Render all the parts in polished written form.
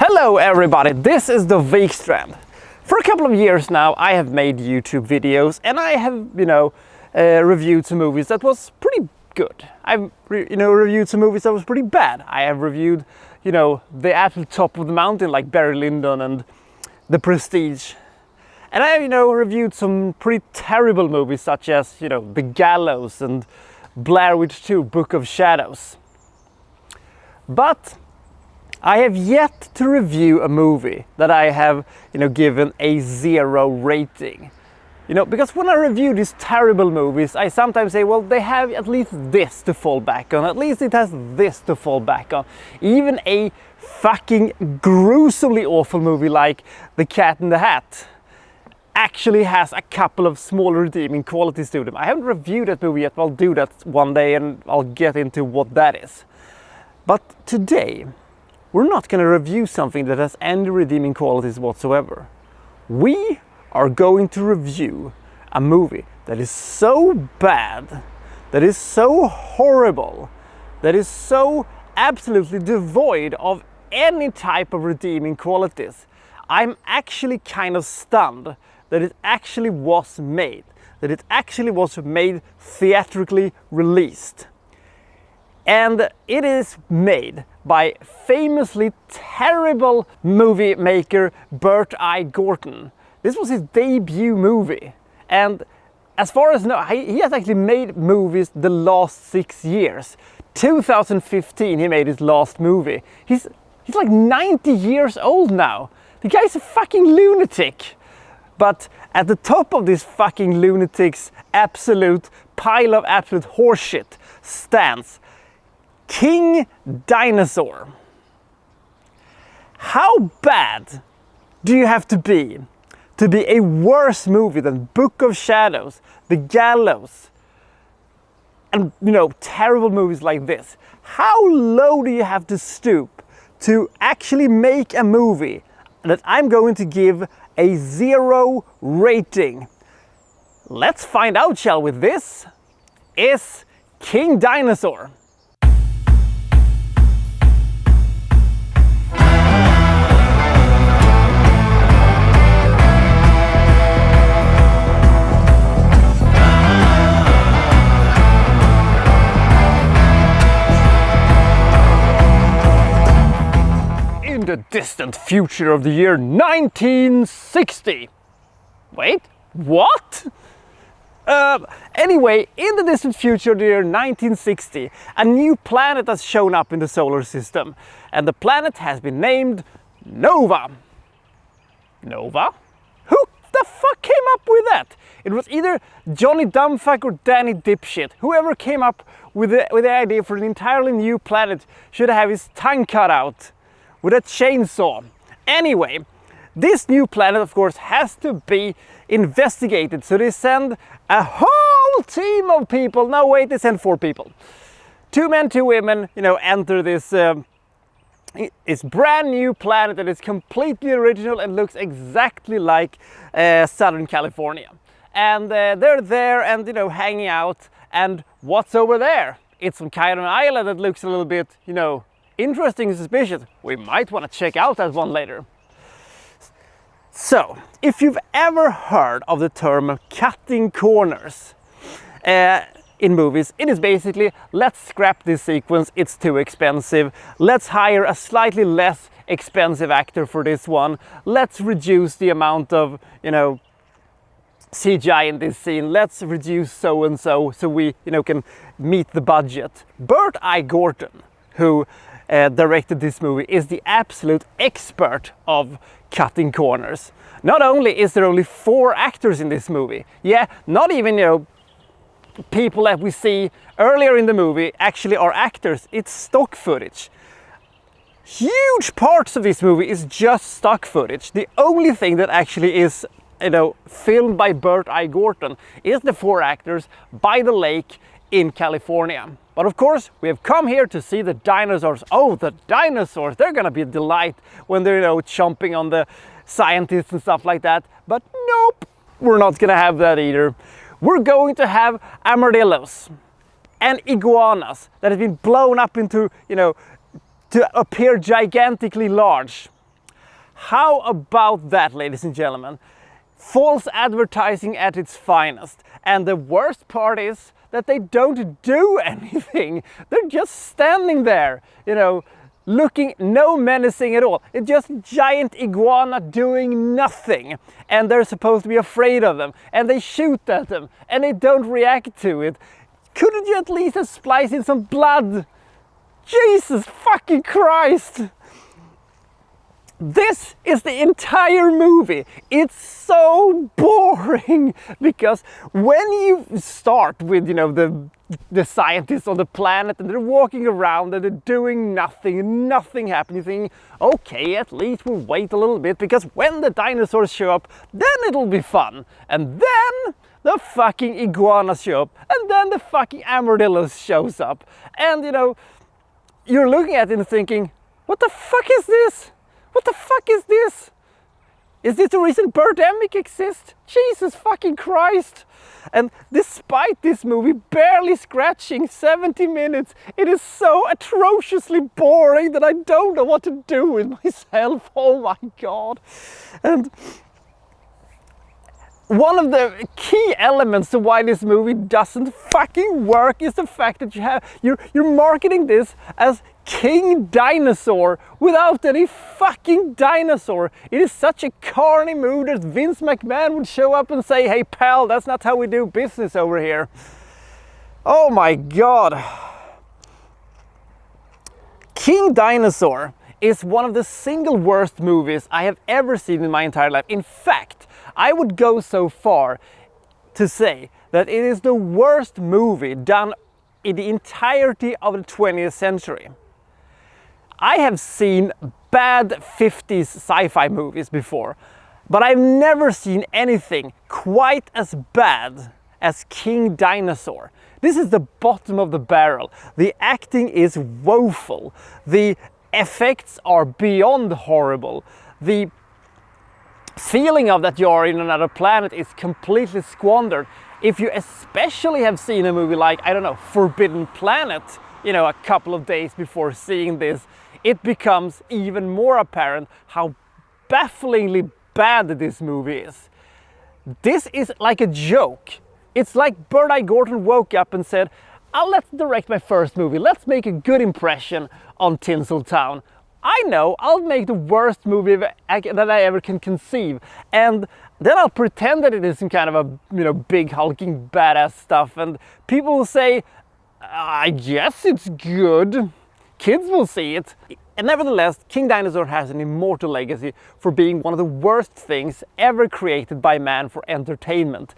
Hello everybody, this is the Vikstrand. For a couple of years now I have made YouTube videos and I have, reviewed some movies that was pretty good. I've, reviewed some movies that was pretty bad. I have reviewed, the absolute top of the mountain like Barry Lyndon and The Prestige. And I have, reviewed some pretty terrible movies such as, The Gallows and Blair Witch 2, Book of Shadows. But I have yet to review a movie that I have, given a 0 rating. Because when I review these terrible movies, I sometimes say, well, they have at least this to fall back on. At least it has this to fall back on. Even a fucking gruesomely awful movie like The Cat in the Hat actually has a couple of small redeeming qualities to them. I haven't reviewed that movie yet, but I'll do that one day and I'll get into what that is. But today, we're not going to review something that has any redeeming qualities whatsoever. We are going to review a movie that is so bad, that is so horrible, that is so absolutely devoid of any type of redeeming qualities. I'm actually kind of stunned that it actually was made, theatrically released. And it is made by famously terrible movie maker Burt I. Gorton. This was his debut movie, and as far as I know, he has actually made movies the last 6 years. 2015 he made his last movie. He's like 90 years old now. The guy's a fucking lunatic. But at the top of this fucking lunatic's absolute pile of absolute horseshit stands King Dinosaur. How bad do you have to be a worse movie than Book of Shadows, The Gallows, and terrible movies like this? How low do you have to stoop to actually make a movie that I'm going to give a 0 rating? Let's find out, shall we? This is King Dinosaur. The distant future of the year 1960. Wait, what? Anyway, in the distant future of the year 1960, a new planet has shown up in the solar system, and the planet has been named Nova. Nova? Who the fuck came up with that? It was either Johnny Dumbfuck or Danny Dipshit. Whoever came up with the idea for an entirely new planet should have his tongue cut out with a chainsaw. Anyway, this new planet, of course, has to be investigated. So they send a whole team of people. No, wait, they send 4 people. 2 men, 2 women, enter this it's brand new planet that is completely original and looks exactly like Southern California. And they're there and, hanging out. And what's over there? It's some kind of island that looks a little bit, interesting and suspicious. We might want to check out that one later. So, if you've ever heard of the term cutting corners in movies, it is basically, let's scrap this sequence, it's too expensive. Let's hire a slightly less expensive actor for this one. Let's reduce the amount of, CGI in this scene. Let's reduce so and so we, can meet the budget. Burt I. Gorton, who directed this movie, is the absolute expert of cutting corners. Not only is there only 4 actors in this movie, not even people that we see earlier in the movie actually are actors. It's stock footage. Huge parts of this movie is just stock footage. The only thing that actually is filmed by Burt I. Gorton is the 4 actors by the lake in California. But of course, we have come here to see the dinosaurs. Oh, the dinosaurs, they're gonna be a delight when they're, chomping on the scientists and stuff like that. But nope, we're not gonna have that either. We're going to have armadillos and iguanas that have been blown up into, to appear gigantically large. How about that, ladies and gentlemen? False advertising at its finest. And the worst part is that they don't do anything. They're just standing there, you know, looking no menacing at all. It's just giant iguana doing nothing. And they're supposed to be afraid of them. And they shoot at them. And they don't react to it. Couldn't you at least have spliced in some blood? Jesus fucking Christ! This is the entire movie. It's so boring because when you start with, you know, the scientists on the planet and they're walking around and they're doing nothing and nothing happens, you think, okay, at least we'll wait a little bit because when the dinosaurs show up, then it'll be fun. And then the fucking iguanas show up and then the fucking armadillos shows up. And, you know, you're looking at it and thinking, what the fuck is this? What the fuck is this? Is this the reason Birdemic exists? Jesus fucking Christ! And despite this movie barely scratching 70 minutes, it is so atrociously boring that I don't know what to do with myself. Oh my god! And one of the key elements to why this movie doesn't fucking work is the fact that you're marketing this as King Dinosaur without any fucking dinosaur. It is such a carny move that Vince McMahon would show up and say, hey pal, that's not how we do business over here. Oh my god. King Dinosaur is one of the single worst movies I have ever seen in my entire life. In fact, I would go so far to say that it is the worst movie done in the entirety of the 20th century. I have seen bad 50s sci-fi movies before, but I've never seen anything quite as bad as King Dinosaur. This is the bottom of the barrel. The acting is woeful. The effects are beyond horrible. The feeling of that you're in another planet is completely squandered. If you especially have seen a movie like, I don't know, Forbidden Planet, you know, a couple of days before seeing this, it becomes even more apparent how bafflingly bad this movie is. This is like a joke. It's like Bird-Eye Gordon woke up and said, let's direct my first movie. Let's make a good impression on Tinseltown. I know, I'll make the worst movie that I ever can conceive. And then I'll pretend that it is some kind of a, you know, big hulking badass stuff. And people will say, I guess it's good. Kids will see it. And nevertheless, King Dinosaur has an immortal legacy for being one of the worst things ever created by man for entertainment.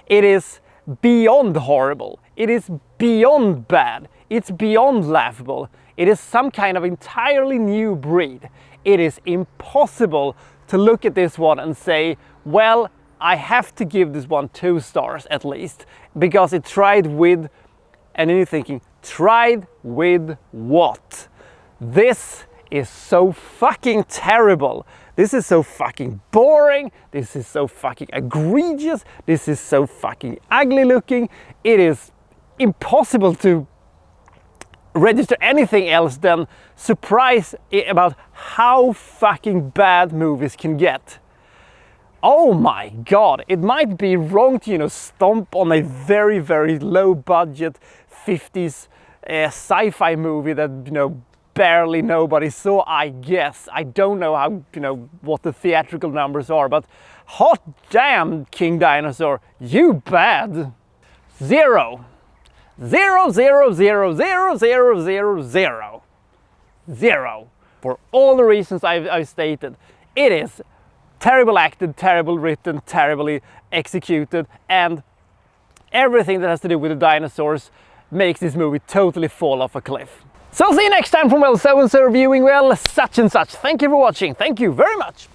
It is beyond horrible. It is beyond bad. It's beyond laughable. It is some kind of entirely new breed. It is impossible to look at this one and say, well, I have to give this one 2 stars at least, because it tried with, and then you're thinking, tried with what? This is so fucking terrible. This is so fucking boring. This is so fucking egregious. This is so fucking ugly looking. It is impossible to register anything else than surprise about how fucking bad movies can get. Oh my god, it might be wrong to, you know, stomp on a very, very low budget 50s sci-fi movie that, you know, barely nobody saw, I guess. I don't know how, you know, what the theatrical numbers are, but hot damn, King Dinosaur, you bad. 0. 0, 0, 0, 0, 0, 0, 0. 0. For all the reasons I've stated. It is terrible acted, terrible written, terribly executed, and everything that has to do with the dinosaurs makes this movie totally fall off a cliff. So see you next time from well so-and-so reviewing well such and such. Thank you for watching. Thank you very much.